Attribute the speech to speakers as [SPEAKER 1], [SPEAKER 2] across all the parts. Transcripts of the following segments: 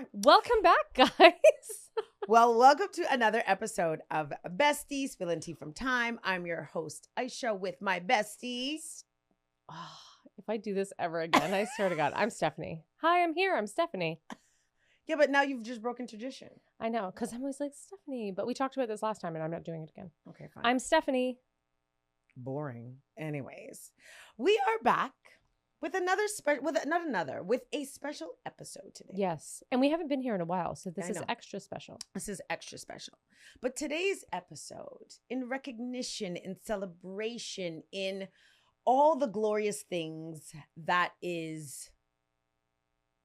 [SPEAKER 1] time.
[SPEAKER 2] Welcome back, guys.
[SPEAKER 1] Well, welcome to another episode of Besties, Spillin Tea from Time. I'm your host, Aisha, with my besties.
[SPEAKER 2] Oh, if I do this ever again, I swear to God, I'm Stephanie. Hi, I'm here. I'm Stephanie.
[SPEAKER 1] Yeah, but now you've just broken tradition.
[SPEAKER 2] I know, because I'm always like, Stephanie. But we talked about this last time, and I'm not doing it again.
[SPEAKER 1] Okay, fine.
[SPEAKER 2] I'm Stephanie.
[SPEAKER 1] Boring. Anyways, we are back with with a special episode today.
[SPEAKER 2] Yes. And we haven't been here in a while, so this
[SPEAKER 1] I
[SPEAKER 2] is
[SPEAKER 1] know.
[SPEAKER 2] extra special.
[SPEAKER 1] This is extra special. But today's episode, in recognition, in celebration, in all the glorious things that is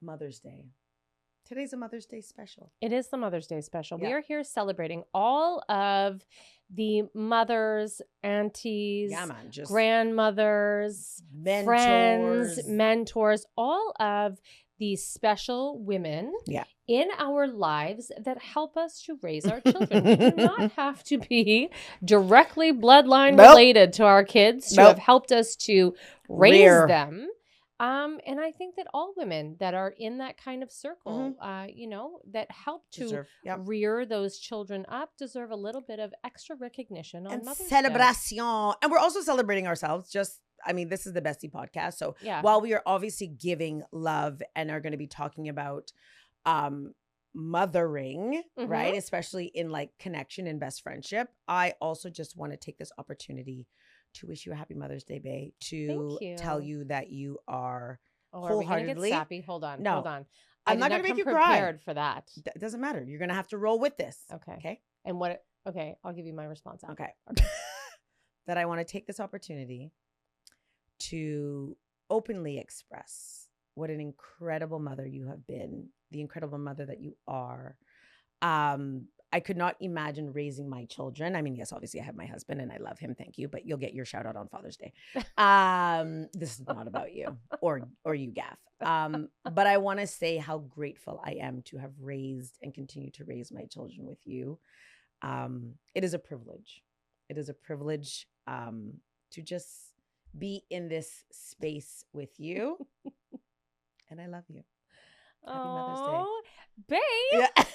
[SPEAKER 1] Mother's Day. Today's a Mother's Day special.
[SPEAKER 2] It is the Mother's Day special.
[SPEAKER 1] Yeah.
[SPEAKER 2] We are here celebrating all of the mothers, aunties,
[SPEAKER 1] Yeah, man. Just
[SPEAKER 2] grandmothers,
[SPEAKER 1] mentors.
[SPEAKER 2] friends, mentors, all of these special women in our lives that help us to raise our children. We do not have to be directly bloodline related to our kids to have helped us to raise them. And I think that all women that are in that kind of circle, that help to rear those children up deserve a little bit of extra recognition on Mother's Day.
[SPEAKER 1] Celebration. And we're also celebrating ourselves. This is the Bes-TEA podcast. So while we are obviously giving love and are going to be talking about mothering, right? Especially in like connection and best friendship, I also just want to take this opportunity to wish you a happy Mother's Day, babe. To tell you that you are wholeheartedly.
[SPEAKER 2] Are we gonna get sappy? Hold on.
[SPEAKER 1] I'm not going to make you cry.
[SPEAKER 2] Prepared for that.
[SPEAKER 1] It doesn't matter. You're going to have to roll with this.
[SPEAKER 2] Okay. And what? Okay, I'll give you my response.
[SPEAKER 1] Okay. That I want to take this opportunity to openly express what an incredible mother you have been, the incredible mother that you are. I could not imagine raising my children. I mean, yes, obviously I have my husband and I love him. Thank you. But you'll get your shout out on Father's Day. This is not about you or you, Gaff. But I want to say how grateful I am to have raised and continue to raise my children with you. It is a privilege. It is a privilege to just be in this space with you. And I love you. Happy Mother's Day.
[SPEAKER 2] Babe. Yeah.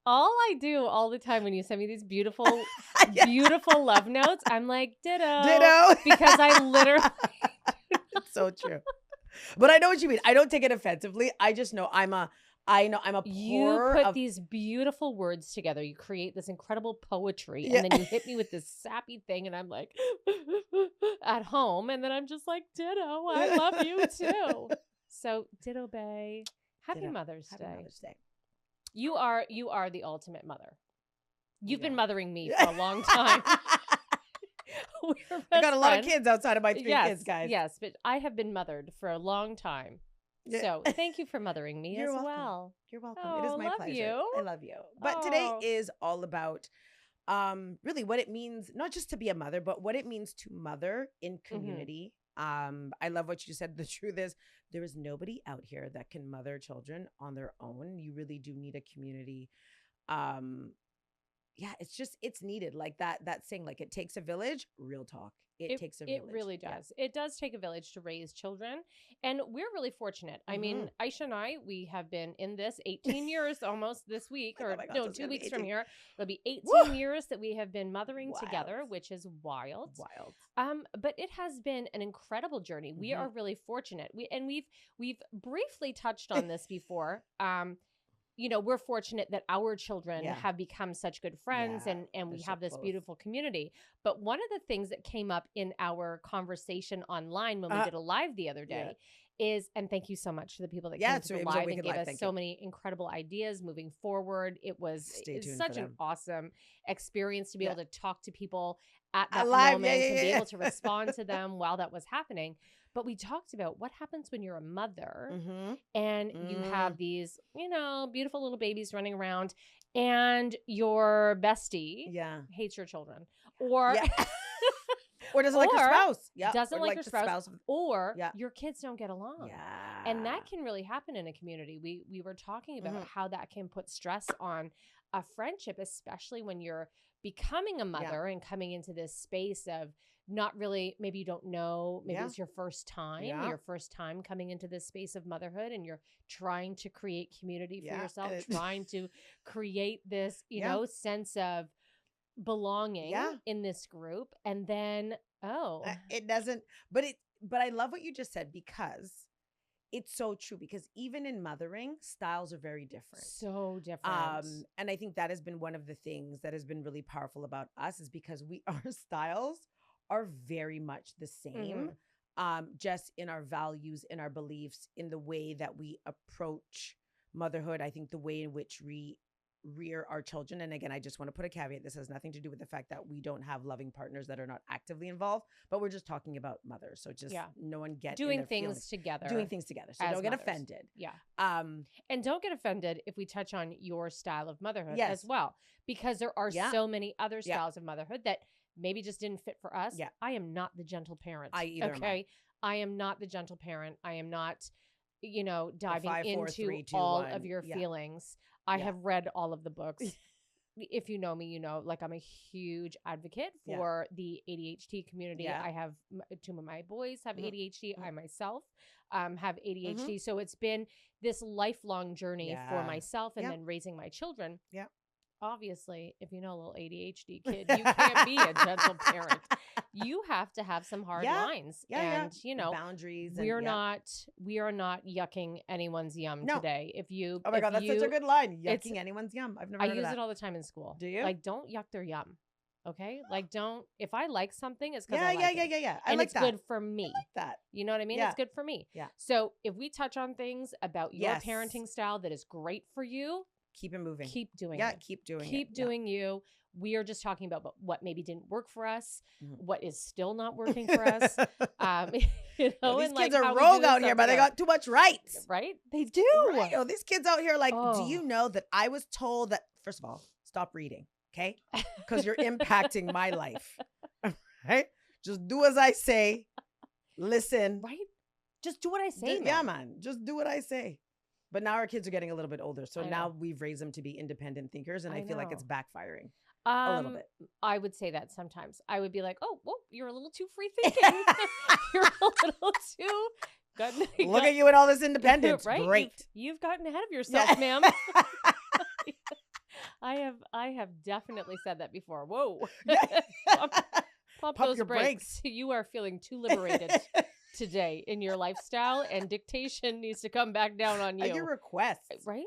[SPEAKER 2] All I do all the time when you send me these beautiful, beautiful love notes, I'm like, ditto.
[SPEAKER 1] Ditto.
[SPEAKER 2] Because I literally.
[SPEAKER 1] It's so true. But I know what you mean. I don't take it offensively. I just know I'm a pourer.
[SPEAKER 2] You put these beautiful words together. You create this incredible poetry. And then you hit me with this sappy thing. And I'm like, at home. And then I'm just like, ditto. I love you too. So ditto, bae. Happy Mother's Day.
[SPEAKER 1] Happy Mother's Day.
[SPEAKER 2] You are the ultimate mother. You've been mothering me for a long time.
[SPEAKER 1] I got a lot of kids outside of my three kids, guys.
[SPEAKER 2] Yes, but I have been mothered for a long time. So thank you for mothering me as well.
[SPEAKER 1] You're welcome. It is my pleasure. I love you. But today is all about really what it means, not just to be a mother, but what it means to mother in community. I love what you said. The truth is there is nobody out here that can mother children on their own. You really do need a community. It's needed. Like that saying, like it takes a village, real talk. It takes a village.
[SPEAKER 2] It really does. Yeah. It does take a village to raise children. And we're really fortunate. I mean, Aisha and I, we have been in this 18 years almost this week, or 2 weeks from here. It'll be 18 years that we have been mothering together, which is wild. But it has been an incredible journey. We are really fortunate. We've briefly touched on this before. We're fortunate that our children have become such good friends and we have this beautiful community. But one of the things that came up in our conversation online when we did a live the other day is, and thank you so much to the people that came to the live and gave us so many incredible ideas moving forward. It was such an awesome experience to be able to talk to people at that moment and be able to respond to them while that was happening. But we talked about what happens when you're a mother and you have these, beautiful little babies running around and your bestie hates your children or
[SPEAKER 1] or doesn't like your spouse.
[SPEAKER 2] Doesn't like your spouse. Or your kids don't get along. And that can really happen in a community. We were talking about how that can put stress on a friendship, especially when you're becoming a mother and coming into this space of not really, maybe you don't know, maybe
[SPEAKER 1] Yeah.
[SPEAKER 2] it's your first time,
[SPEAKER 1] Yeah.
[SPEAKER 2] your first time coming into this space of motherhood, and you're trying to create community for
[SPEAKER 1] Yeah,
[SPEAKER 2] yourself,
[SPEAKER 1] and
[SPEAKER 2] trying to create this, you
[SPEAKER 1] Yeah.
[SPEAKER 2] know, sense of belonging
[SPEAKER 1] Yeah.
[SPEAKER 2] in this group. And then,
[SPEAKER 1] It doesn't, but I love what you just said, because it's so true, because even in mothering, styles are very different.
[SPEAKER 2] so different.
[SPEAKER 1] And I think that has been one of the things that has been really powerful about us, is because our styles are very much the same. Just in our values, in our beliefs, in the way that we approach motherhood. I think the way in which we rear our children. And again, I just want to put a caveat. This has nothing to do with the fact that we don't have loving partners that are not actively involved, but we're just talking about mothers. So just no one get
[SPEAKER 2] doing things together.
[SPEAKER 1] Doing things together. So don't get offended.
[SPEAKER 2] Yeah.
[SPEAKER 1] And
[SPEAKER 2] don't get offended if we touch on your style of motherhood
[SPEAKER 1] Yes.
[SPEAKER 2] as well, because there are
[SPEAKER 1] Yeah.
[SPEAKER 2] so many other
[SPEAKER 1] Yeah.
[SPEAKER 2] styles of motherhood that maybe just didn't fit for us.
[SPEAKER 1] Yeah.
[SPEAKER 2] I am not the gentle parent.
[SPEAKER 1] either am I.
[SPEAKER 2] Okay. I am not the gentle parent. I am not, you know, diving
[SPEAKER 1] 5, 4,
[SPEAKER 2] into
[SPEAKER 1] 3, 2,
[SPEAKER 2] all
[SPEAKER 1] 1.
[SPEAKER 2] of your
[SPEAKER 1] Yeah.
[SPEAKER 2] feelings. I
[SPEAKER 1] Yeah.
[SPEAKER 2] have read all of the books. If you know me, you know, like, I'm a huge advocate
[SPEAKER 1] Yeah.
[SPEAKER 2] for the ADHD community.
[SPEAKER 1] Yeah.
[SPEAKER 2] I have 2 of my boys have
[SPEAKER 1] Mhm.
[SPEAKER 2] ADHD.
[SPEAKER 1] Mhm.
[SPEAKER 2] I myself have ADHD. So it's been this lifelong journey for
[SPEAKER 1] Yeah.
[SPEAKER 2] myself, and
[SPEAKER 1] Yeah.
[SPEAKER 2] then raising my children.
[SPEAKER 1] Yeah.
[SPEAKER 2] Obviously, if you know a little ADHD kid, you can't be a gentle parent. You have to have some hard
[SPEAKER 1] Yeah.
[SPEAKER 2] lines.
[SPEAKER 1] Yeah,
[SPEAKER 2] And, you know,
[SPEAKER 1] boundaries.
[SPEAKER 2] we are not yucking anyone's yum
[SPEAKER 1] No.
[SPEAKER 2] today. If you,
[SPEAKER 1] Oh my God, that's such a good line.
[SPEAKER 2] it's-
[SPEAKER 1] Yucking anyone's yum. I've never
[SPEAKER 2] I
[SPEAKER 1] heard of
[SPEAKER 2] use
[SPEAKER 1] that.
[SPEAKER 2] it all the time in school.
[SPEAKER 1] Do you?
[SPEAKER 2] Like, don't yuck their yum. Okay? Like, don't, if I like something, it's because
[SPEAKER 1] Yeah,
[SPEAKER 2] I like it.
[SPEAKER 1] yeah.
[SPEAKER 2] And
[SPEAKER 1] like
[SPEAKER 2] it's
[SPEAKER 1] that.
[SPEAKER 2] good for me.
[SPEAKER 1] That.
[SPEAKER 2] You know what I mean?
[SPEAKER 1] Yeah.
[SPEAKER 2] It's good for me.
[SPEAKER 1] Yeah.
[SPEAKER 2] So if we touch on things about your
[SPEAKER 1] Yes.
[SPEAKER 2] parenting style that is great for you,
[SPEAKER 1] Keep it moving.
[SPEAKER 2] keep doing
[SPEAKER 1] Yeah,
[SPEAKER 2] it.
[SPEAKER 1] keep doing it.
[SPEAKER 2] Keep doing you. We are just talking about what maybe didn't work for us, what is still not working for us. You know,
[SPEAKER 1] these
[SPEAKER 2] and
[SPEAKER 1] kids
[SPEAKER 2] like
[SPEAKER 1] are
[SPEAKER 2] how we
[SPEAKER 1] rogue
[SPEAKER 2] do
[SPEAKER 1] out
[SPEAKER 2] this
[SPEAKER 1] here, but they
[SPEAKER 2] together.
[SPEAKER 1] got too much rights.
[SPEAKER 2] Right? They do.
[SPEAKER 1] Right? Yo, these kids out here, like,
[SPEAKER 2] Oh.
[SPEAKER 1] do you know that I was told that, first of all, stop reading, okay? Because you're impacting my life. Right? Just do as I say. Listen.
[SPEAKER 2] Right? Just do what I say, man.
[SPEAKER 1] Yeah, man. Just do what I say. But now our kids are getting a little bit older. So
[SPEAKER 2] I know.
[SPEAKER 1] now we've raised them to be independent thinkers. And I feel like
[SPEAKER 2] know.
[SPEAKER 1] it's backfiring a little bit.
[SPEAKER 2] I would say that sometimes. I would be like, oh, whoa, you're a little too free thinking. You're a little too...
[SPEAKER 1] Look at you and all this independence.
[SPEAKER 2] Right?
[SPEAKER 1] Great.
[SPEAKER 2] You've gotten ahead of yourself, ma'am. I have definitely said that before. Whoa. Pump those
[SPEAKER 1] your
[SPEAKER 2] brakes. You are feeling too liberated today in your lifestyle, and dictation needs to come back down on you.
[SPEAKER 1] And your requests.
[SPEAKER 2] Right?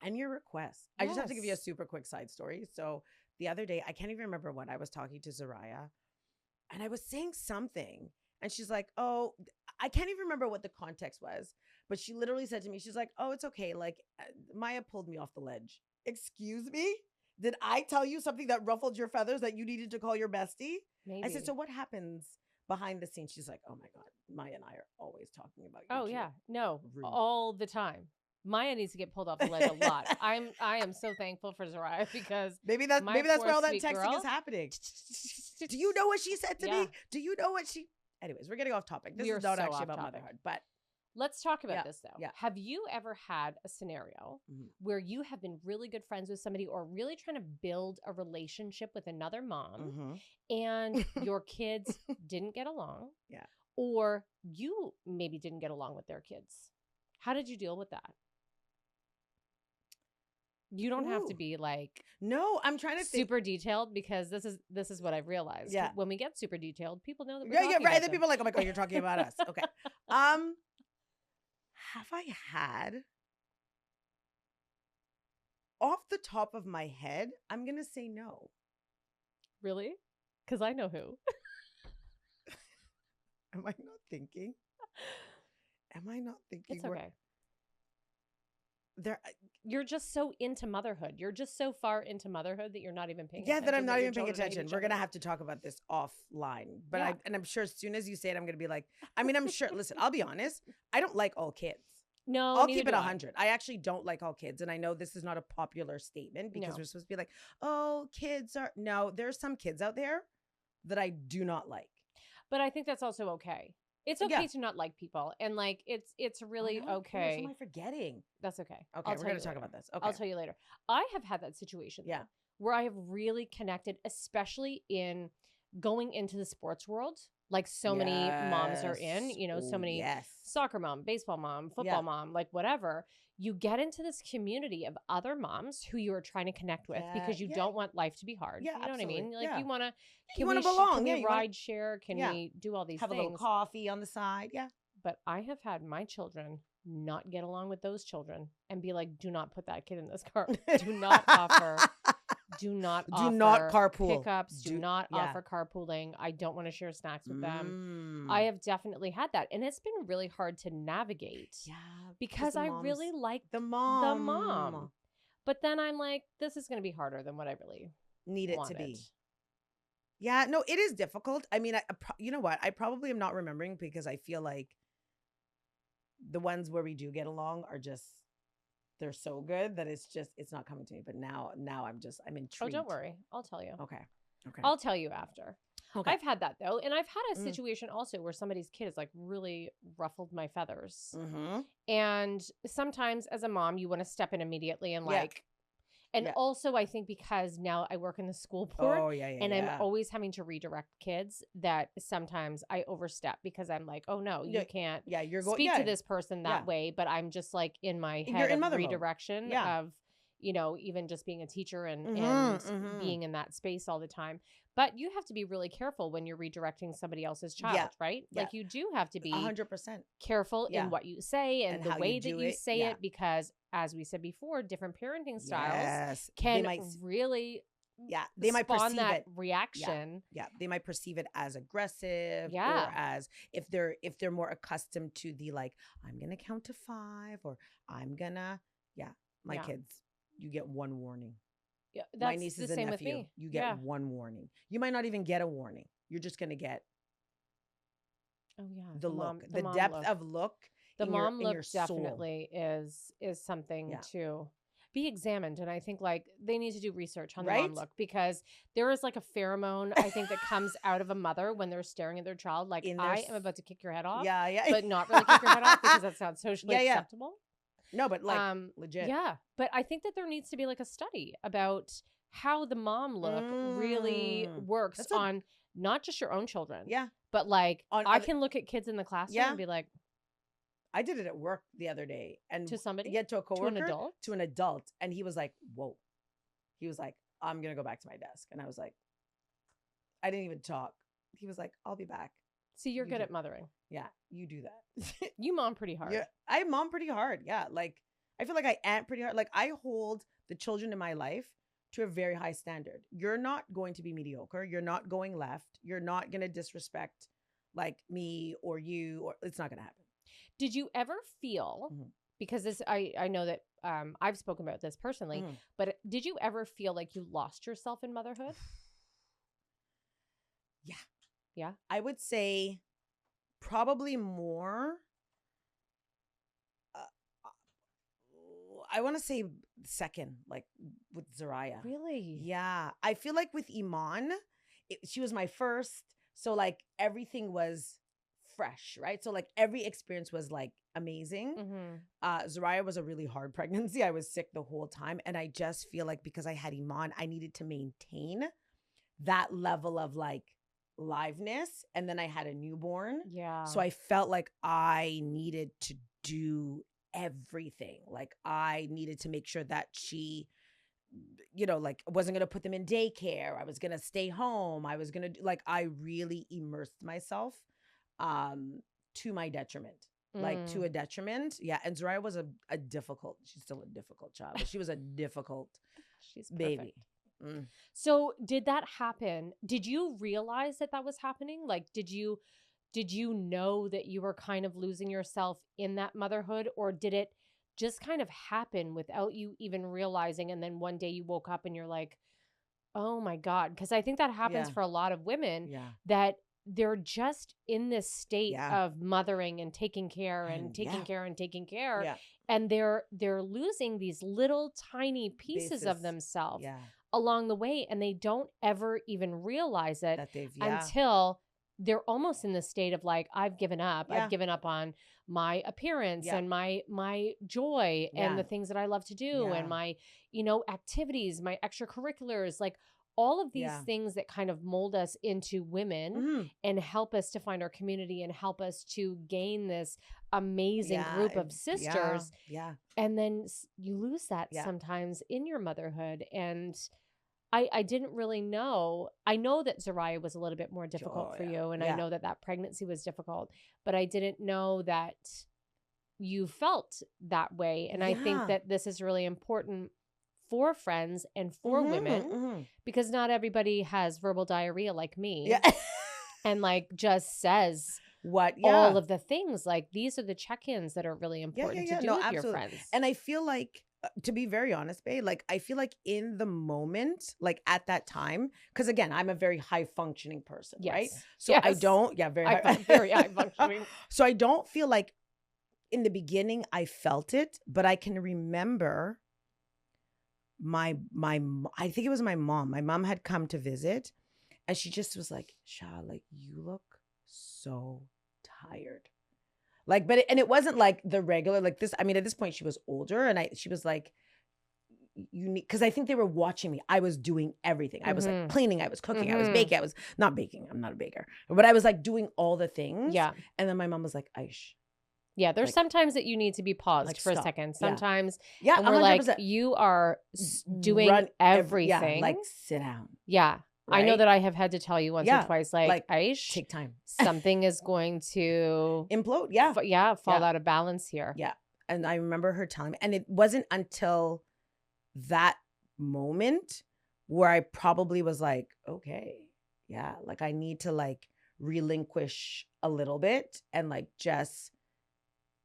[SPEAKER 1] And your requests. I just have to give you a
[SPEAKER 2] Yes.
[SPEAKER 1] super quick side story. So the other day, I can't even remember what, I was talking to Zariah, and I was saying something. And she's like, oh, I can't even remember what the context was. But she literally said to me, she's like, oh, it's okay. Like, Maya pulled me off the ledge. Excuse me? Did I tell you something that ruffled your feathers that you needed to call your bestie?
[SPEAKER 2] Maybe.
[SPEAKER 1] I said, so what happens behind the scenes? She's like, oh my God, Maya and I are always talking about you.
[SPEAKER 2] Oh, yeah. No,
[SPEAKER 1] Rude.
[SPEAKER 2] all the time. Maya needs to get pulled off the ledge a lot. I am so thankful for Zariah, because
[SPEAKER 1] maybe that's
[SPEAKER 2] my
[SPEAKER 1] where
[SPEAKER 2] poor
[SPEAKER 1] all that
[SPEAKER 2] sweet
[SPEAKER 1] texting
[SPEAKER 2] girl-
[SPEAKER 1] is happening. Do you know what she said to
[SPEAKER 2] Yeah.
[SPEAKER 1] me? Do you know what she... Anyways, we're getting off topic. This
[SPEAKER 2] We are
[SPEAKER 1] is not
[SPEAKER 2] so
[SPEAKER 1] actually
[SPEAKER 2] off
[SPEAKER 1] about
[SPEAKER 2] topic.
[SPEAKER 1] motherhood, but
[SPEAKER 2] Let's talk about
[SPEAKER 1] Yeah,
[SPEAKER 2] this, though.
[SPEAKER 1] yeah.
[SPEAKER 2] Have you ever had a scenario where you have been really good friends with somebody, or really trying to build a relationship with another mom, and your kids didn't get along?
[SPEAKER 1] Yeah.
[SPEAKER 2] Or you maybe didn't get along with their kids? How did you deal with that? You don't have to
[SPEAKER 1] Ooh.
[SPEAKER 2] be like
[SPEAKER 1] No, I'm trying to think.
[SPEAKER 2] super detailed, because this is what I've realized.
[SPEAKER 1] Yeah.
[SPEAKER 2] When we get super detailed, people know that we're
[SPEAKER 1] Yeah,
[SPEAKER 2] talking
[SPEAKER 1] right.
[SPEAKER 2] about
[SPEAKER 1] And then
[SPEAKER 2] them.
[SPEAKER 1] people are like, oh my God, you're talking about us. Okay. Have I had, off the top of my head, I'm going to say no.
[SPEAKER 2] Really? Because I know who.
[SPEAKER 1] Am I not thinking? Am I not thinking?
[SPEAKER 2] It's okay.
[SPEAKER 1] There,
[SPEAKER 2] You're just so into motherhood. You're just so far into motherhood that you're not even paying
[SPEAKER 1] yeah,
[SPEAKER 2] attention.
[SPEAKER 1] that I'm not
[SPEAKER 2] your
[SPEAKER 1] even paying
[SPEAKER 2] children hate
[SPEAKER 1] attention.
[SPEAKER 2] each
[SPEAKER 1] We're going to
[SPEAKER 2] other.
[SPEAKER 1] have to talk about this offline. But
[SPEAKER 2] Yeah.
[SPEAKER 1] I'm sure as soon as you say it, I'm going to be like, I mean, I'm sure, listen, I'll be honest. I don't like all kids.
[SPEAKER 2] No,
[SPEAKER 1] I'll
[SPEAKER 2] neither
[SPEAKER 1] keep it
[SPEAKER 2] do I.
[SPEAKER 1] 100. I actually don't like all kids. And I know this is not a popular statement, because
[SPEAKER 2] No.
[SPEAKER 1] we're supposed to be like, oh, kids are, no, there's some kids out there that I do not like.
[SPEAKER 2] But I think that's also okay. It's okay
[SPEAKER 1] Yeah.
[SPEAKER 2] to not like people, and like it's really
[SPEAKER 1] Oh, no,
[SPEAKER 2] okay.
[SPEAKER 1] Who am I forgetting?
[SPEAKER 2] That's okay.
[SPEAKER 1] Okay,
[SPEAKER 2] I'll
[SPEAKER 1] we're
[SPEAKER 2] tell
[SPEAKER 1] going
[SPEAKER 2] you
[SPEAKER 1] to talk
[SPEAKER 2] later.
[SPEAKER 1] about this. Okay.
[SPEAKER 2] I'll tell you later. I have had that situation, though,
[SPEAKER 1] Yeah.
[SPEAKER 2] where I have really connected, especially in going into the sports world, like so many moms are in, you know, so many soccer mom, baseball mom, football mom, like whatever. You get into this community of other moms who you are trying to connect with because you don't want life to be hard.
[SPEAKER 1] Yeah,
[SPEAKER 2] you know
[SPEAKER 1] absolutely.
[SPEAKER 2] what I mean? Like you want to,
[SPEAKER 1] you want to belong.
[SPEAKER 2] Can we ride share? Can we do all these
[SPEAKER 1] things? Have a little coffee on the side. Yeah.
[SPEAKER 2] But I have had my children not get along with those children and be like, do not put that kid in this car. Do not offer. Do not
[SPEAKER 1] carpool
[SPEAKER 2] pickups. Do not offer carpooling. I don't want to share snacks with them. I have definitely had that. And it's been really hard to navigate. Yeah. Because I really like the mom. But then I'm like, this is going to be harder than what I really
[SPEAKER 1] need it to be. Yeah, no, it is difficult. I mean, you know what? I probably am not remembering because I feel like the ones where we do get along are just, they're so good that it's not coming to me. But now I'm intrigued.
[SPEAKER 2] Oh, don't worry. I'll tell you.
[SPEAKER 1] Okay.
[SPEAKER 2] I'll tell you after. Okay. I've had that though. And I've had a situation also where somebody's kid has like really ruffled my feathers. And sometimes as a mom, you want to step in immediately and like, and also I think because now I work in the school board and I'm always having to redirect kids, that sometimes I overstep because I'm like, oh no, you can't speak to this person that way. But I'm just like in my head of redirection of, you know, even just being a teacher and being in that space all the time. But you have to be really careful when you're redirecting somebody else's child, right? Yeah. Like you do have to be 100% careful in what you say and the way that you say it, because as we said before, different parenting styles can really
[SPEAKER 1] they might perceive
[SPEAKER 2] that reaction.
[SPEAKER 1] They might perceive it as aggressive or as if they're more accustomed to the like, I'm gonna count to 5 or I'm gonna my kids, you get one warning.
[SPEAKER 2] Yeah, that's
[SPEAKER 1] my nieces
[SPEAKER 2] the same
[SPEAKER 1] and nephew,
[SPEAKER 2] with me.
[SPEAKER 1] You get one warning. You might not even get a warning. You're just gonna get the look, the depth of look.
[SPEAKER 2] The mom look definitely is something to be examined. And I think like they need to do research on the mom look, because there is like a pheromone I think that comes out of a mother when they're staring at their child. Like I am about to kick your head off. But not really kick your head off because that's not socially acceptable.
[SPEAKER 1] No, but like legit.
[SPEAKER 2] Yeah. But I think that there needs to be like a study about how the mom look really works on not just your own children.
[SPEAKER 1] Yeah.
[SPEAKER 2] But like I can look at kids in the classroom and be like,
[SPEAKER 1] I did it at work the other day. And
[SPEAKER 2] to somebody?
[SPEAKER 1] Yeah, to a coworker.
[SPEAKER 2] To an adult?
[SPEAKER 1] To an adult. And he was like, whoa. He was like, I'm going to go back to my desk. And I was like, I didn't even talk. He was like, I'll be back.
[SPEAKER 2] See, you're good at mothering.
[SPEAKER 1] Yeah, you do that.
[SPEAKER 2] You mom pretty hard.
[SPEAKER 1] Yeah, I mom pretty hard. Yeah, like I feel like I aunt pretty hard. Like I hold the children in my life to a very high standard. You're not going to be mediocre. You're not going left. You're not going to disrespect like me or you, or it's not going to happen.
[SPEAKER 2] Did you ever feel, because this, I know that I've spoken about this personally, but did you ever feel like you lost yourself in motherhood?
[SPEAKER 1] Yeah.
[SPEAKER 2] Yeah.
[SPEAKER 1] I would say probably more. I want to say second, like with Zariah.
[SPEAKER 2] Really?
[SPEAKER 1] Yeah. I feel like with Iman, she was my first. So like everything was fresh, right? So like every experience was like amazing. Zariah was a really hard pregnancy. I was sick the whole time. And I just feel like because I had Iman, I needed to maintain that level of like liveness. And then I had a newborn.
[SPEAKER 2] Yeah.
[SPEAKER 1] So I felt like I needed to do everything. Like I needed to make sure that she, you know, like wasn't going to put them in daycare. I was going to stay home. I was going to like, I really immersed myself to my detriment, like to a detriment. Yeah. And Zariah was she's still a difficult child, but she was a difficult baby.
[SPEAKER 2] So did that happen? Did you realize that was happening? Like, did you know that you were kind of losing yourself in that motherhood, or did it just kind of happen without you even realizing? And then one day you woke up and you're like, oh my God. Because I think that happens for a lot of women that they're just in this state of mothering and taking care and taking care and taking care. Yeah. And they're losing these little tiny pieces of themselves along the way. And they don't ever even realize it until they're almost in the state of like, I've given up. I've given up on my appearance and my joy and the things that I love to do and my, you know, activities, my extracurriculars, like all of these things that kind of mold us into women and help us to find our community and help us to gain this amazing group of sisters.
[SPEAKER 1] Yeah.
[SPEAKER 2] And then you lose that sometimes in your motherhood. And I didn't really know. I know that Zariah was a little bit more difficult for you. And I know that that pregnancy was difficult. But I didn't know that you felt that way. And I think that this is really important for friends and for women because not everybody has verbal diarrhea like me and like just says all of the things. Like these are the check-ins that are really important to do with your friends.
[SPEAKER 1] And I feel like, to be very honest, babe, like I feel like in the moment, like at that time, because again, I'm a very high functioning person, right? So I don't,
[SPEAKER 2] very high functioning.
[SPEAKER 1] So I don't feel like in the beginning I felt it, but I can remember I think it was my mom. My mom had come to visit and she just was like, Sha, like you look so tired. Like, and it wasn't like the regular, like this. I mean, at this point she was older and she was like, you need, because I think they were watching me. I was doing everything. I was like cleaning, I was cooking, I was baking. I was not baking. I'm not a baker, but I was like doing all the things.
[SPEAKER 2] Yeah.
[SPEAKER 1] And then my mom was like, Aish.
[SPEAKER 2] Yeah, there's sometimes that you need to be paused like, for a second. Sometimes,
[SPEAKER 1] and
[SPEAKER 2] we're 100%. Like, you are doing everything.
[SPEAKER 1] Like sit down.
[SPEAKER 2] Yeah, right? I know that I have had to tell you once or twice, like Aish,
[SPEAKER 1] take time.
[SPEAKER 2] Something is going to
[SPEAKER 1] implode.
[SPEAKER 2] Fall out of balance here.
[SPEAKER 1] Yeah, and I remember her telling me, and it wasn't until that moment where I probably was like, okay, like I need to like relinquish a little bit and like just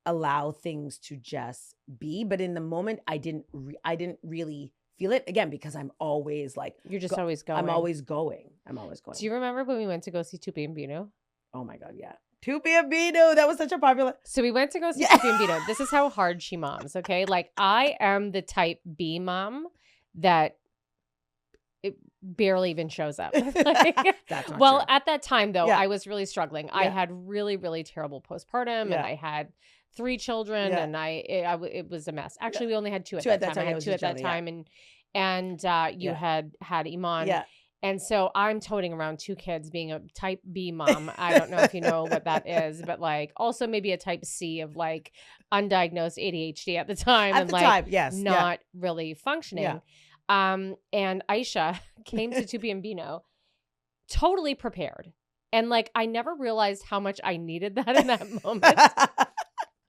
[SPEAKER 1] allow things to just be. But in the moment I didn't really feel it, again because I'm always like,
[SPEAKER 2] you're just always going.
[SPEAKER 1] I'm always going.
[SPEAKER 2] Do you remember when we went to go see Tupi and Bino?
[SPEAKER 1] Oh my god, yeah, Tupi and Bino, that was such a popular.
[SPEAKER 2] So we went to go see Tupi and Bino. This is how hard she moms, okay? Like I am the type B mom that it barely even shows up. Like, that's not true. At that time though, I was really struggling. I had really, really terrible postpartum and I had 3 children and it was a mess. Actually, we only had 2 at that time. I had 2 at that time and you had Iman. Yeah. And so I'm toting around 2 kids being a type B mom. I don't know if you know what that is, but like also maybe a type C of like undiagnosed ADHD at the time. Not really functioning. Yeah. And Aisha came to Tupi and Bino totally prepared. And like, I never realized how much I needed that in that moment.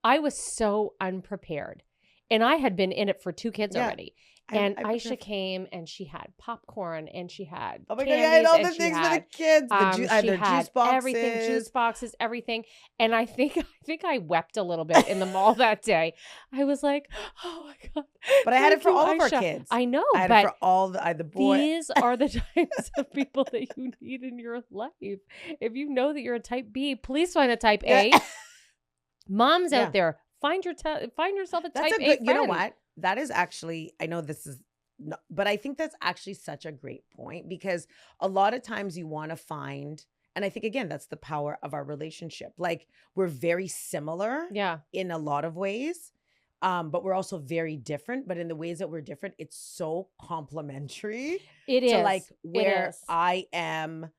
[SPEAKER 2] I was so unprepared and I had been in it for 2 kids already. And Aisha came and she had popcorn and she had
[SPEAKER 1] candies, I had all the things for the kids.
[SPEAKER 2] She had juice boxes. Everything, juice boxes, everything. And I think I wept a little bit in the mall that day. I was like, oh my God.
[SPEAKER 1] But I had it for all of our kids.
[SPEAKER 2] I know.
[SPEAKER 1] I had it for all the boys.
[SPEAKER 2] These are the types of people that you need in your life. If you know that you're a type B, please find a type A. Moms out there, find yourself a type A friend.
[SPEAKER 1] You know what? That is actually, I know this is, but I think that's actually such a great point because a lot of times you want to find, and I think again, that's the power of our relationship. Like we're very similar in a lot of ways, but we're also very different. But in the ways that we're different, it's so complementary.
[SPEAKER 2] It is.
[SPEAKER 1] Like where I am,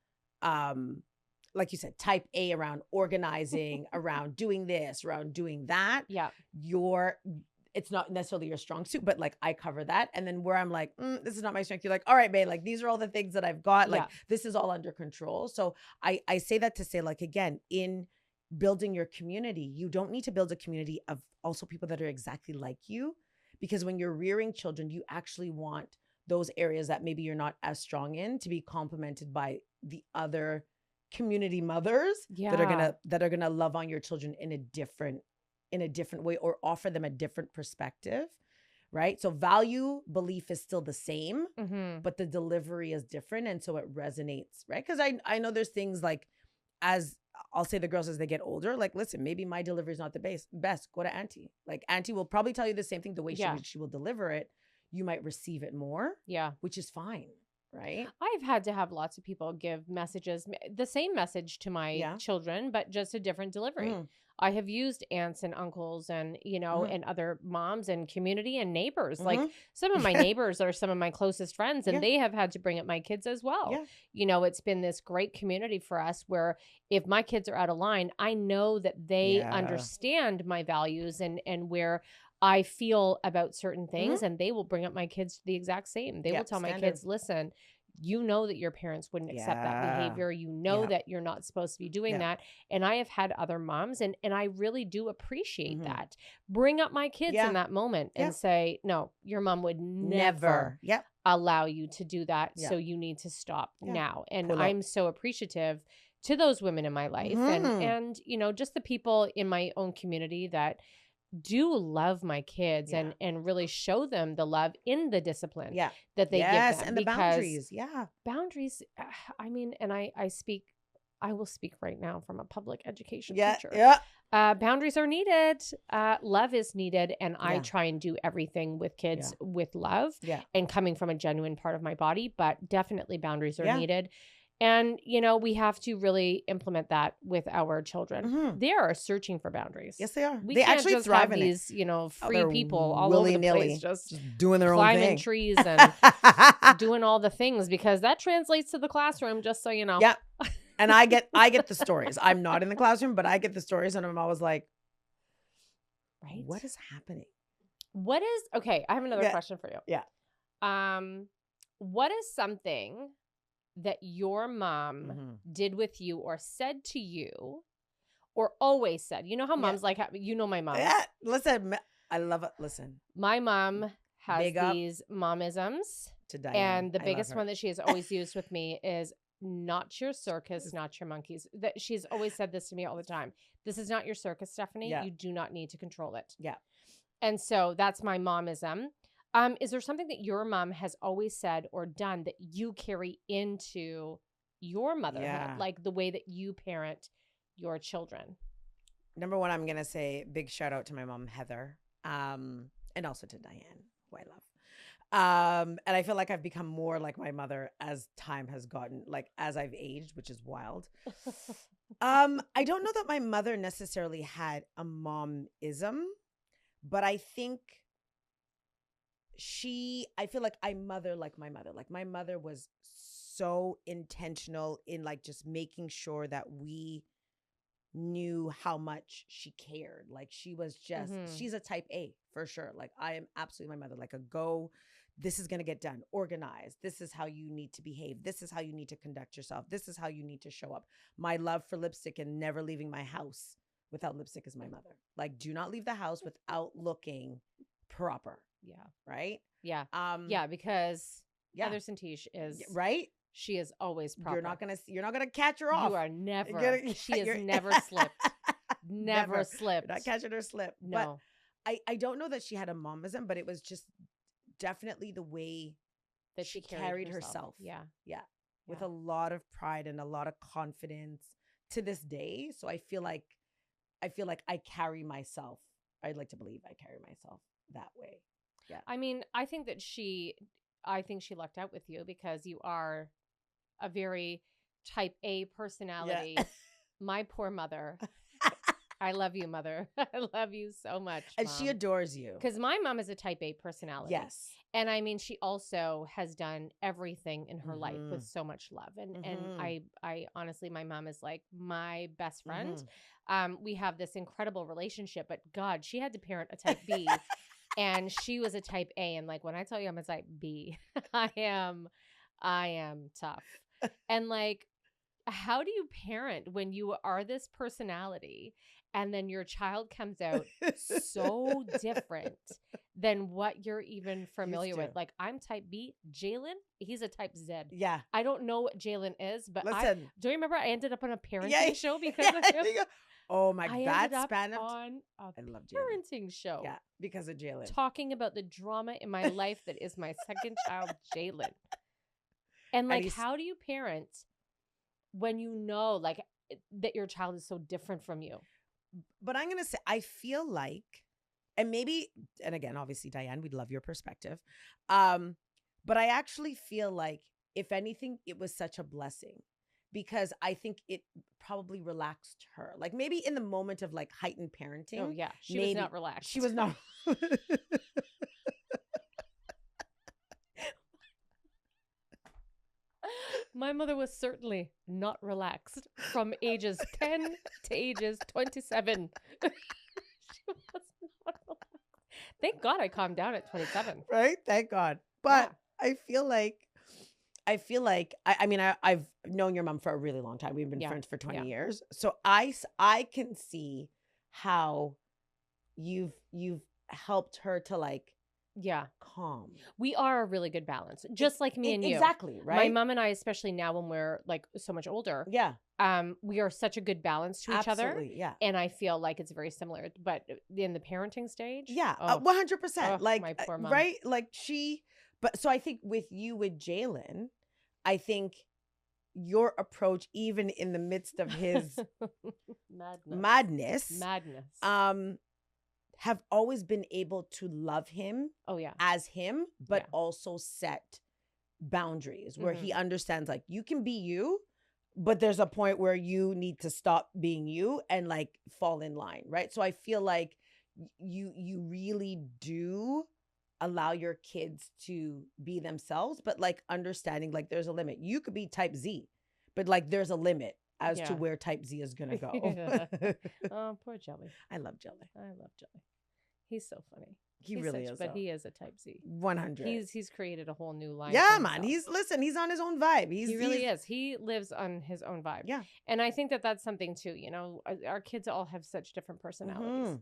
[SPEAKER 1] like you said, type A around organizing, around doing this, around doing that.
[SPEAKER 2] Yeah.
[SPEAKER 1] It's not necessarily your strong suit, but like I cover that. And then where I'm like, this is not my strength. You're like, all right, babe, like these are all the things that I've got. Like this is all under control. So I say that to say like, again, in building your community, you don't need to build a community of also people that are exactly like you. Because when you're rearing children, you actually want those areas that maybe you're not as strong in to be complemented by the other community mothers that are gonna love on your children in a different way or offer them a different perspective, right? So value belief is still the same, but the delivery is different. And so it resonates, right? Because I know there's things like, as I'll say the girls as they get older, like, listen, maybe my delivery is not the best. Go to auntie. Like auntie will probably tell you the same thing the way she will deliver it. You might receive it more, which is fine. Right.
[SPEAKER 2] I've had to have lots of people give messages, the same message to my children, but just a different delivery. I have used aunts and uncles and, you know, and other moms and community and neighbors. Like some of my neighbors are some of my closest friends, and they have had to bring up my kids as well.
[SPEAKER 1] Yeah.
[SPEAKER 2] You know, it's been this great community for us where if my kids are out of line, I know that they understand my values and where I feel about certain things, and they will bring up my kids the exact same. They will tell my kids, listen, you know that your parents wouldn't accept that behavior. You know that you're not supposed to be doing that. And I have had other moms, and I really do appreciate that. Bring up my kids in that moment and say, no, your mom would never allow you to do that. So you need to stop now. And I'm so appreciative to those women in my life and, you know, just the people in my own community that do love my kids and really show them the love in the discipline that they give them.
[SPEAKER 1] And the boundaries.
[SPEAKER 2] Boundaries. I mean, and I will speak right now from a public education teacher. Boundaries are needed. Love is needed. And I try and do everything with kids with love and coming from a genuine part of my body, but definitely boundaries are needed. And, you know, we have to really implement that with our children. They are searching for boundaries.
[SPEAKER 1] Yes, they are.
[SPEAKER 2] They can't actually just thrive have these, you know, free people all over the place just
[SPEAKER 1] doing their own thing.
[SPEAKER 2] Climbing trees and doing all the things, because that translates to the classroom, just so you know.
[SPEAKER 1] Yeah. And I get the stories. I'm not in the classroom, but I get the stories, and I'm always like, what is happening?
[SPEAKER 2] Okay, I have another question for you.
[SPEAKER 1] Yeah.
[SPEAKER 2] What is something that your mom did with you or said to you or always said? You know how moms like, you know my mom.
[SPEAKER 1] Yeah, listen, I love it. Listen.
[SPEAKER 2] My mom has these momisms.
[SPEAKER 1] To Diane.
[SPEAKER 2] And the biggest one that she has always used with me is not your circus, not your monkeys. That she's always said this to me all the time. This is not your circus, Stephanie. You do not need to control it.
[SPEAKER 1] Yeah.
[SPEAKER 2] And so that's my momism. Is there something that your mom has always said or done that you carry into your motherhood, like the way that you parent your children?
[SPEAKER 1] Number one, I'm going to say big shout out to my mom, Heather, and also to Diane, who I love. And I feel like I've become more like my mother as time has gotten, like as I've aged, which is wild. I don't know that my mother necessarily had a momism, but I think I feel like I mother like my mother. Like my mother was so intentional in like just making sure that we knew how much she cared. Like she was just, she's a type A for sure. Like I am absolutely my mother, like this is going to get done, organized. This is how you need to behave. This is how you need to conduct yourself. This is how you need to show up. My love for lipstick and never leaving my house without lipstick is my mother. Like do not leave the house without looking proper.
[SPEAKER 2] Yeah.
[SPEAKER 1] Right?
[SPEAKER 2] Yeah. Because Heather Saintiche is
[SPEAKER 1] right.
[SPEAKER 2] She is always proper.
[SPEAKER 1] You're not gonna catch her off.
[SPEAKER 2] You are never. She has never slipped. Never slipped.
[SPEAKER 1] You're not catching her slip.
[SPEAKER 2] No.
[SPEAKER 1] But I don't know that she had a momism, but it was just definitely the way
[SPEAKER 2] that she carried herself.
[SPEAKER 1] Yeah. With a lot of pride and a lot of confidence to this day. So I feel like I carry myself. I'd like to believe I carry myself that way. Yeah.
[SPEAKER 2] I mean, I think she lucked out with you because you are a very type A personality. Yeah. My poor mother. I love you, mother. I love you so much,
[SPEAKER 1] and
[SPEAKER 2] Mom.
[SPEAKER 1] She adores you.
[SPEAKER 2] Because my mom is a type A personality.
[SPEAKER 1] Yes.
[SPEAKER 2] And I mean, she also has done everything in her life with so much love. And I honestly, my mom is like my best friend. We have this incredible relationship, but God, she had to parent a type B. And she was a type A. And like, when I tell you I'm a type B, I am tough. And like, how do you parent when you are this personality and then your child comes out so different than what you're even familiar with? Like, I'm type B. Jalen, he's a type Z.
[SPEAKER 1] Yeah.
[SPEAKER 2] I don't know what Jalen is, but
[SPEAKER 1] listen,
[SPEAKER 2] do you remember I ended up on a parenting show because of him?
[SPEAKER 1] Oh my God.
[SPEAKER 2] I ended up on a parenting show.
[SPEAKER 1] Yeah, because of Jalen.
[SPEAKER 2] Talking about the drama in my life that is my second child, Jalen. And like, how do you parent when you know like that your child is so different from you?
[SPEAKER 1] But I'm going to say, I feel like, and maybe, and again, obviously, Diane, we'd love your perspective. But I actually feel like, if anything, it was such a blessing. because I think it probably relaxed her. Like maybe in the moment of like heightened parenting.
[SPEAKER 2] Oh yeah, she was not relaxed.
[SPEAKER 1] She was not.
[SPEAKER 2] My mother was certainly not relaxed from ages 10 to ages 27. She was not relaxed. Thank God I calmed down at 27.
[SPEAKER 1] Right? Thank God. But I feel like I've known your mom for a really long time. We've been friends for 20 years. So I can see how you've helped her to like calm.
[SPEAKER 2] We are a really good balance, just like me and you.
[SPEAKER 1] Exactly, right?
[SPEAKER 2] My mom and I, especially now when we're like so much older, we are such a good balance to each other.
[SPEAKER 1] Yeah.
[SPEAKER 2] And I feel like it's very similar, but in the parenting stage,
[SPEAKER 1] 100%. Like
[SPEAKER 2] my poor mom.
[SPEAKER 1] Right? Like but so I think with Jalen, I think your approach, even in the midst of his madness, have always been able to love him as him, but also set boundaries where he understands like you can be you, but there's a point where you need to stop being you and like fall in line, right? So I feel like you really do allow your kids to be themselves, but like understanding like there's a limit. You could be type Z, but like there's a limit as to where type Z is gonna go.
[SPEAKER 2] Oh, poor Jelly.
[SPEAKER 1] I love Jelly.
[SPEAKER 2] He's so funny.
[SPEAKER 1] He really is.
[SPEAKER 2] But he is a type Z.
[SPEAKER 1] 100.
[SPEAKER 2] He's created a whole new line.
[SPEAKER 1] Yeah, man. He's on his own vibe.
[SPEAKER 2] He really is. He lives on his own vibe.
[SPEAKER 1] Yeah.
[SPEAKER 2] And I think that that's something too. You know, our kids all have such different personalities. Mm-hmm.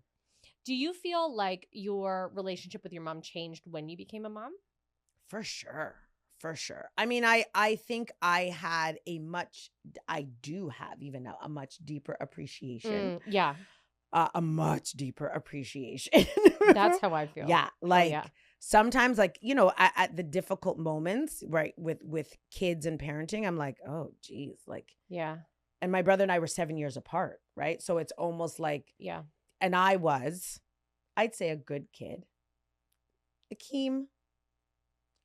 [SPEAKER 2] Do you feel like your relationship with your mom changed when you became a mom?
[SPEAKER 1] For sure. I mean, I think I do have even now a much deeper appreciation. A much deeper appreciation.
[SPEAKER 2] That's how I feel.
[SPEAKER 1] Yeah. Like sometimes like, you know, at the difficult moments, right, with kids and parenting, I'm like, oh, geez. Like, and my brother and I were 7 years apart, right? So it's almost like, and I'd say a good kid. Akeem,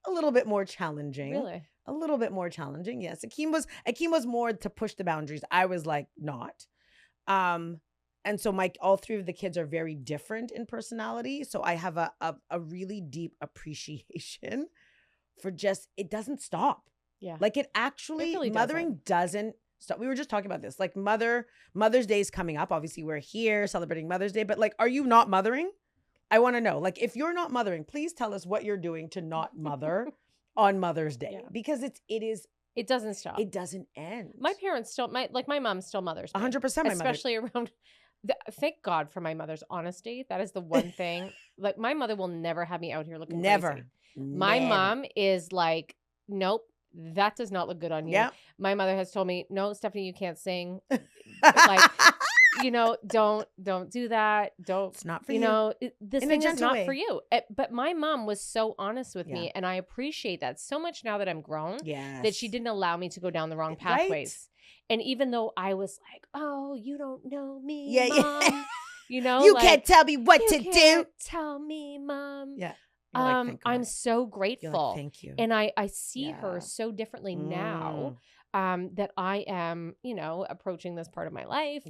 [SPEAKER 1] a little bit more challenging.
[SPEAKER 2] Really?
[SPEAKER 1] A little bit more challenging. Yes. Akeem was more to push the boundaries. I was like, not. And so all three of the kids are very different in personality. So I have a really deep appreciation for just, it doesn't stop.
[SPEAKER 2] Yeah.
[SPEAKER 1] Like it really mothering doesn't stop. We were just talking about this. Like Mother's Day is coming up. Obviously we're here celebrating Mother's Day, but like, are you not mothering? I want to know. Like, if you're not mothering, please tell us what you're doing to not mother on Mother's Day, because it doesn't stop. It doesn't end.
[SPEAKER 2] My parents still, my mom still mothers me.
[SPEAKER 1] 100% my
[SPEAKER 2] especially around. Thank God for my mother's honesty. That is the one thing. Like my mother will never have me out here looking crazy. My mom is like, nope, that does not look good on you. Yep. My mother has told me, no, Stephanie, you can't sing. Like, you know, don't do that.
[SPEAKER 1] It's not for you.
[SPEAKER 2] You know, this thing is not for you. But my mom was so honest with me, and I appreciate that so much now that I'm grown.
[SPEAKER 1] Yes.
[SPEAKER 2] That she didn't allow me to go down the wrong pathways. Right? And even though I was like, oh, you don't know me, Mom. You know,
[SPEAKER 1] you can't tell me what to do.
[SPEAKER 2] Tell me, Mom.
[SPEAKER 1] Yeah.
[SPEAKER 2] I'm so grateful.
[SPEAKER 1] Like, thank you.
[SPEAKER 2] And I see her so differently now. That I am, you know, approaching this part of my life,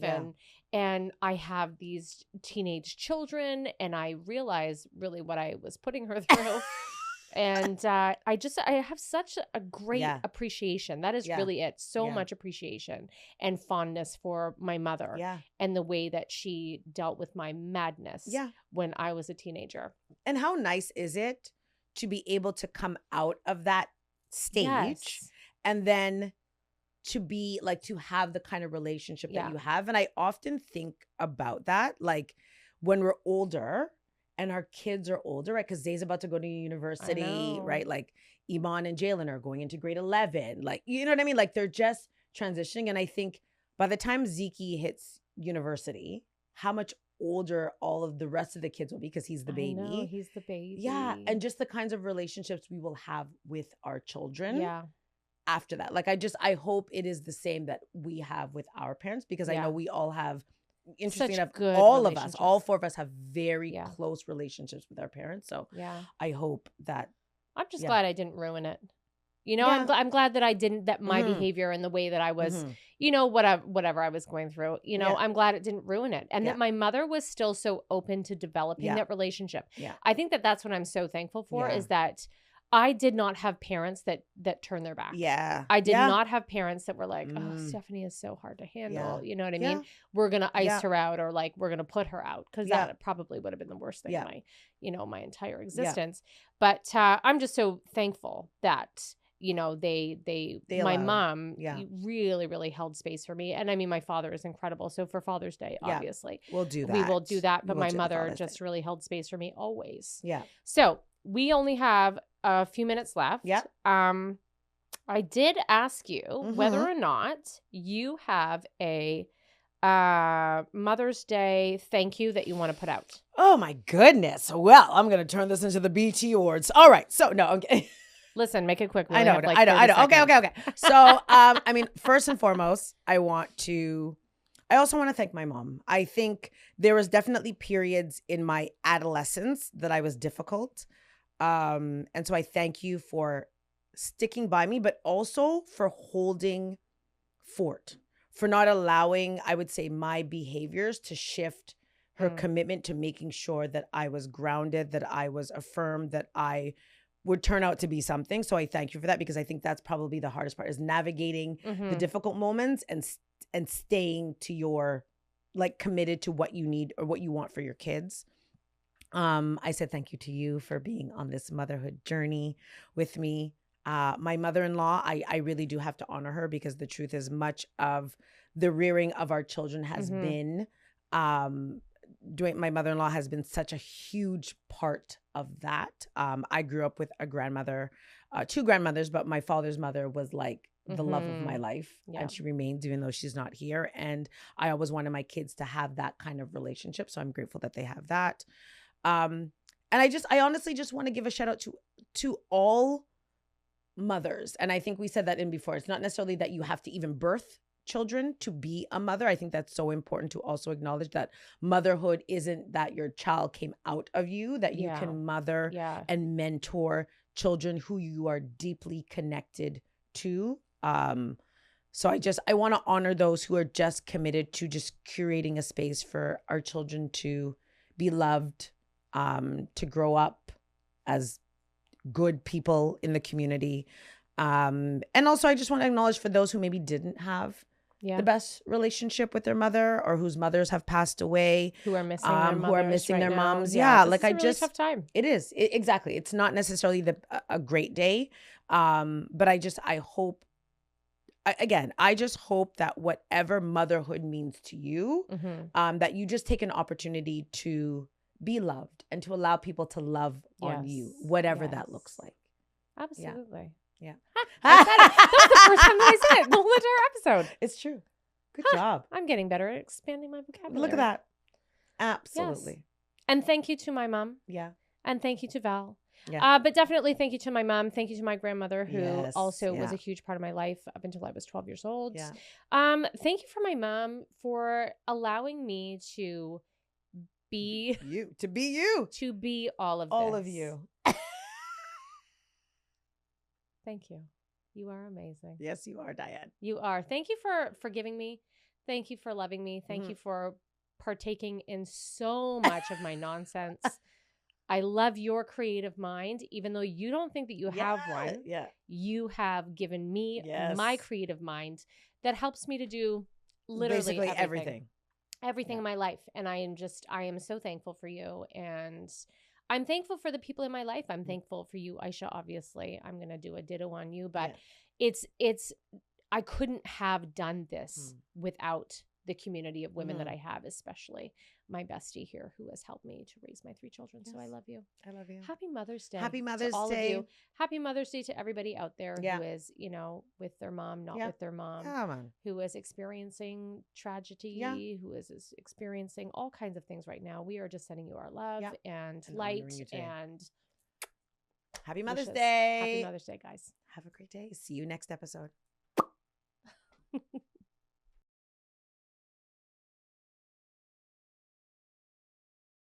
[SPEAKER 2] and I have these teenage children, and I realize really what I was putting her through. And I have such a great appreciation. That is really it. So much appreciation and fondness for my mother and the way that she dealt with my madness when I was a teenager.
[SPEAKER 1] And how nice is it to be able to come out of that stage and then to be like, to have the kind of relationship that you have. And I often think about that, like when we're older and our kids are older, right? Because Zay's about to go to university, right? Like Iman and Jalen are going into grade 11. Like, you know what I mean? Like they're just transitioning. And I think by the time Zeke hits university, how much older all of the rest of the kids will be, because he's the baby.
[SPEAKER 2] I know, he's the baby.
[SPEAKER 1] Yeah. And just the kinds of relationships we will have with our children. Yeah. After that, like I hope it is the same that we have with our parents, because I know we all have, interesting enough, all of us, all four of us have very close relationships with our parents. So I hope that
[SPEAKER 2] I'm just glad I didn't ruin it. You know,
[SPEAKER 1] Yeah.
[SPEAKER 2] I'm glad that I didn't, that my
[SPEAKER 1] Mhm.
[SPEAKER 2] behavior and the way that I was,
[SPEAKER 1] Mhm.
[SPEAKER 2] you know, whatever I was going through, you know,
[SPEAKER 1] Yeah.
[SPEAKER 2] I'm glad it didn't ruin it. And
[SPEAKER 1] Yeah.
[SPEAKER 2] that my mother was still so open to developing
[SPEAKER 1] Yeah.
[SPEAKER 2] that relationship.
[SPEAKER 1] Yeah.
[SPEAKER 2] I think that that's what I'm so thankful for
[SPEAKER 1] Yeah.
[SPEAKER 2] is that I did not have parents that turned their back.
[SPEAKER 1] Yeah.
[SPEAKER 2] I did
[SPEAKER 1] Yeah.
[SPEAKER 2] not have parents that were like, oh,
[SPEAKER 1] Mm.
[SPEAKER 2] Stephanie is so hard to handle.
[SPEAKER 1] Yeah.
[SPEAKER 2] You know what I
[SPEAKER 1] Yeah.
[SPEAKER 2] mean? We're going to ice
[SPEAKER 1] Yeah.
[SPEAKER 2] her out, or like, we're going to put her out. Cause
[SPEAKER 1] Yeah.
[SPEAKER 2] that probably would have been the worst thing
[SPEAKER 1] Yeah.
[SPEAKER 2] in my, you know, my entire
[SPEAKER 1] Yeah.
[SPEAKER 2] existence. But I'm just so thankful that, you know,
[SPEAKER 1] They
[SPEAKER 2] my
[SPEAKER 1] allowed.
[SPEAKER 2] mom
[SPEAKER 1] Yeah.
[SPEAKER 2] really, really held space for me. And I mean, my father is incredible. So for Father's Day,
[SPEAKER 1] Yeah.
[SPEAKER 2] obviously,
[SPEAKER 1] We'll do that.
[SPEAKER 2] we will do that.
[SPEAKER 1] We
[SPEAKER 2] But
[SPEAKER 1] will
[SPEAKER 2] my
[SPEAKER 1] do the
[SPEAKER 2] mother
[SPEAKER 1] Father's
[SPEAKER 2] just
[SPEAKER 1] Day.
[SPEAKER 2] really held space for me always.
[SPEAKER 1] Yeah.
[SPEAKER 2] So we only have a few minutes left.
[SPEAKER 1] Yep.
[SPEAKER 2] I did ask you whether
[SPEAKER 1] Mhm.
[SPEAKER 2] or not you have a Mother's Day thank you that you want to put out.
[SPEAKER 1] Oh my goodness. Well, I'm going to turn this into the BT Awards. All right. So no, okay.
[SPEAKER 2] Listen, make it quick. We
[SPEAKER 1] I
[SPEAKER 2] only
[SPEAKER 1] know.
[SPEAKER 2] have like
[SPEAKER 1] I know.
[SPEAKER 2] 30 seconds.
[SPEAKER 1] Okay. So, I mean, first and foremost, I also want to thank my mom. I think there was definitely periods in my adolescence that I was difficult. And so I thank you for sticking by me, but also for holding fort, for not allowing, I would say, my behaviors to shift her commitment to making sure that I was grounded, that I was affirmed, that I would turn out to be something. So I thank you for that, because I think that's probably the hardest part, is navigating the difficult moments and staying to your, like, committed to what you need or what you want for your kids. I said thank you to you for being on this motherhood journey with me. My mother-in-law, I really do have to honor her, because the truth is, much of the rearing of our children has been, my mother-in-law has been such a huge part of that. I grew up with a grandmother, two grandmothers, but my father's mother was like the love of my life.
[SPEAKER 2] Yeah.
[SPEAKER 1] And she remains, even though she's not here. And I always wanted my kids to have that kind of relationship. So I'm grateful that they have that. And I honestly just want to give a shout out to all mothers. And I think we said that in before. It's not necessarily that you have to even birth children to be a mother. I think that's so important to also acknowledge that motherhood isn't that your child came out of you, that you can mother and mentor children who you are deeply connected to. So I want to honor those who are just committed to just curating a space for our children to be loved, to grow up as good people in the community. And also I just want to acknowledge for those who maybe didn't have the best relationship with their mother, or whose mothers have passed away,
[SPEAKER 2] who are missing their mothers, who are missing
[SPEAKER 1] their
[SPEAKER 2] now.
[SPEAKER 1] moms.
[SPEAKER 2] Yeah,
[SPEAKER 1] like
[SPEAKER 2] I just tough time.
[SPEAKER 1] It is exactly. It's not necessarily a great day, but I hope. I just hope that whatever motherhood means to you, that you just take an opportunity to be loved and to allow people to love on you, whatever that looks like.
[SPEAKER 2] Absolutely.
[SPEAKER 1] Yeah.
[SPEAKER 2] I said it. That was the first time that I said it the whole entire episode.
[SPEAKER 1] It's true. Good job.
[SPEAKER 2] I'm getting better at expanding my vocabulary.
[SPEAKER 1] Look at that. Absolutely.
[SPEAKER 2] Yes. And thank you to my mom.
[SPEAKER 1] Yeah.
[SPEAKER 2] And thank you to Val.
[SPEAKER 1] Yeah.
[SPEAKER 2] But definitely thank you to my mom. Thank you to my grandmother, who also was a huge part of my life up until I was 12 years old.
[SPEAKER 1] Yeah.
[SPEAKER 2] Thank you for my mom for allowing me to be
[SPEAKER 1] you. To be
[SPEAKER 2] all of this.
[SPEAKER 1] All of you.
[SPEAKER 2] Thank you. You are amazing.
[SPEAKER 1] Yes, you are, Diane.
[SPEAKER 2] You are. Thank you for forgiving me. Thank you for loving me. Thank you for partaking in so much of my nonsense. I love your creative mind, even though you don't think that you have one.
[SPEAKER 1] Yeah.
[SPEAKER 2] You have given me my creative mind that helps me to do literally
[SPEAKER 1] basically everything
[SPEAKER 2] in my life. And I am so thankful for you. And I'm thankful for the people in my life. I'm thankful for you, Aisha, obviously. I'm going to do a ditto on you, but I couldn't have done this without the community of women that I have, especially my bestie here, who has helped me to raise my 3 children. Yes. So I love you.
[SPEAKER 1] I love you.
[SPEAKER 2] Happy Mother's Day.
[SPEAKER 1] Happy Mother's
[SPEAKER 2] to all
[SPEAKER 1] Day.
[SPEAKER 2] Of you. Happy Mother's Day to everybody out there who is, with their mom, not with their mom, who is experiencing tragedy, who is experiencing all kinds of things right now. We are just sending you our love and light and
[SPEAKER 1] Happy Mother's Day.
[SPEAKER 2] Happy Mother's Day, guys.
[SPEAKER 1] Have a great day. See you next episode.